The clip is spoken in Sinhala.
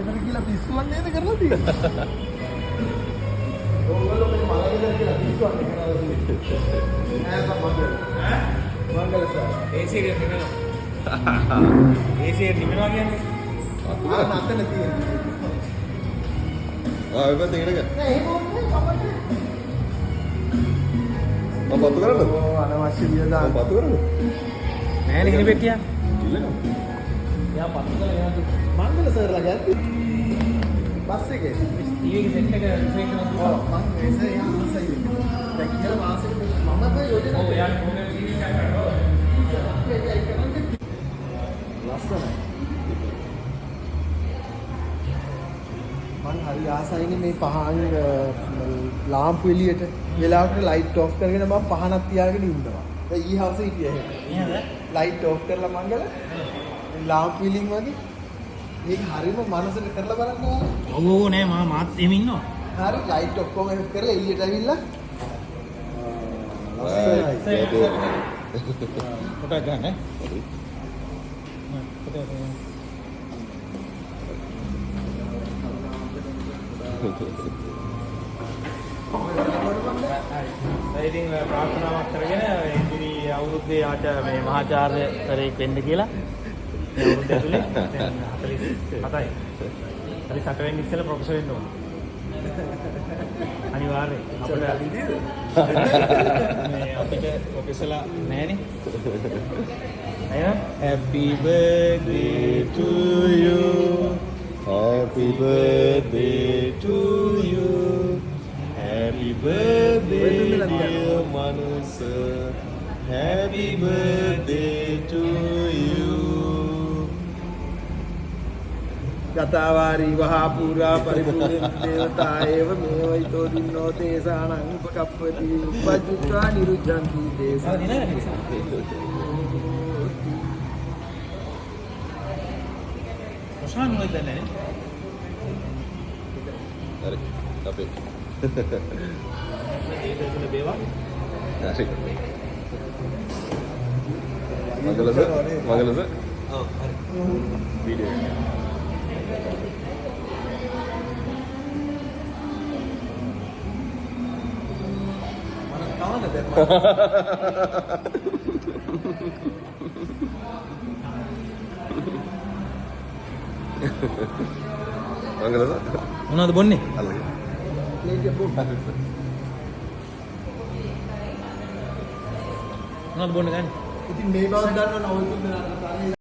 ගෙදර කියලා පිස්සුවක් නේද කරලා තියෙන්නේ. ඕගොල්ලෝ මේ මල ගෙදර කියලා පිස්සුවක් නේද කරලා තියෙන්නේ. නෑ සම්මත. මංගල සර්. AC එක නිමනවා. AC එක නිමනවා කියන්නේ අතන තියෙන්නේ. ඒක තේරෙන්නේ නැහැ. නෑ ඒක ඕනේ අපිට. මම පත්තු කරන්නද? ඕ අනවශ්‍ය වියදම්. මම පත්තු කරන්නද? නෑ නේ ඉන්නේ පෙට්ටිය. ඉල්ලනවා. යා පත්තු කරලා යන්න. මංගල සර්ලා ගැත්තේ. බස් එකේ. ටීවී එකේ සෙට් එක රිසෙට් කරනවා. ඔව් මම ඒසේ යා ආසයි. දැන් කියලා මාසෙක මම තමයි යෝජනා. ඔව් යා මොකද ටීවී එකක් කරනවා. ලස්සනයි. මං හරි ආසයිනේ මේ පහන් ලාම්පු එළියට වෙලාවකට ලයිට් ඔෆ් කරගෙන මම පහනක් තියාගෙන ඉන්නවා. දැන් ඊ හවසේ හිටියේ එහෙම. එහෙමද? ලයිට් ඔෆ් කරලා මංගල ලාම්පු එළින් වගේ. මේක හරියම මනසට කරලා බලන්න ඕන. ඔව් ඔව් නෑ මාත් එහෙම ඉන්නවා. හරි ලයිට් ඔක්කොම එහෙම කරලා එළියට ඇවිල්ලා ෆොටෝ ගන්න ඈ. ඉතින් ප්‍රාර්ථනාවක් කරගෙන ඉදිරි අවුරුද්දේ මේ මහාචාර්යවරයෙක් වෙන්න කියලා මේ අවුරුද්ද ඇතුලේ දැන් 47යි. 48 වෙනි ඉස්සෙල්ලා ප්‍රොෆෙසර් වෙන්න ඕන. අනිවාර්යයෙන් අපිට ප්‍රොෆෙසර්ලා නැහැනේ. අයියා happy birthday to you. Happy birthday to you. Happy birthday dear Manusa. Happy birthday to you. ගතවාරි වහා පුරා පරිපූර්ණ දේවතා ඒව මේවයිතෝ දින්නෝ තේසානං උපකප්පති උපජ්ජුත්වා නිරුද්ධන්ති දේසා ප්‍රශ්න මොකක්ද නැහැ. හරි. අපේ. ඒක තුන බේවා. හරි. මංගලස. මංගලස. ඔව් හරි. වීඩියෝ. මම කවන්න දැන් මංගලස. මොනවද බොන්නේ? අල්ලගෙන. ප්ලේට් එක පොඩ්ඩක් මොනවද බොන්නේ ගන්නේ? ඉතින් මේ බව දන්නවනේ ඔය තුන් දෙනා